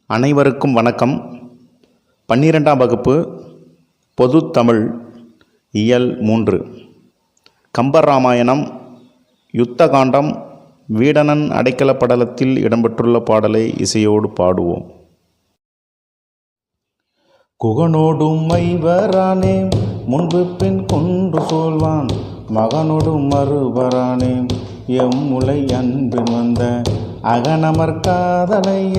அனைவருக்கும் வணக்கம். 12ஆம் வகுப்பு பொது தமிழ் இயல் 3 கம்பராமாயணம் யுத்தகாண்டம் வீடணன் அடைக்கல படலத்தில் இடம்பெற்றுள்ள பாடலை இசையோடு பாடுவோம். குகனோடும் மைவரானே முன்பு பின் கொன்று சோழ்வான் மகனோடும் மறுவரானே எம்முலை அன்பின் வந்த அகனமர் காதலைய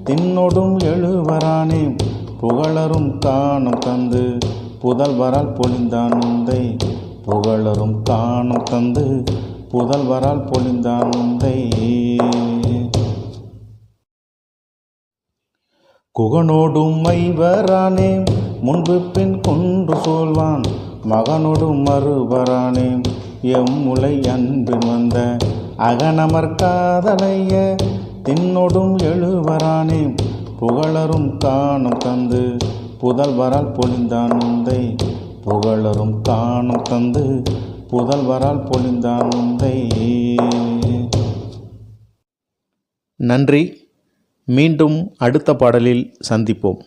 தின்னொடும் எழுவரானே புகழரும் காணும் தந்து புதல்வரால் பொழிந்தான் உந்தை புகழரும் காணும் தந்து புதல்வரால் பொழிந்தான் உந்தை. குகனோடும் மைவரானே முன்பு பின் கொன்று சோழ்வான் மகனோடும் மறுவரானே எம்முலை அன்பின் வந்த அகனமர் காதலைய தின்னொடும் எழுவரானே புகழரும் காணும் தந்து புதல்வரால் பொழிந்தான் உந்தை புகழரும் காணும் தந்து புதல்வரால் பொழிந்தான் உந்தை. நன்றி. மீண்டும் அடுத்த பாடலில் சந்திப்போம்.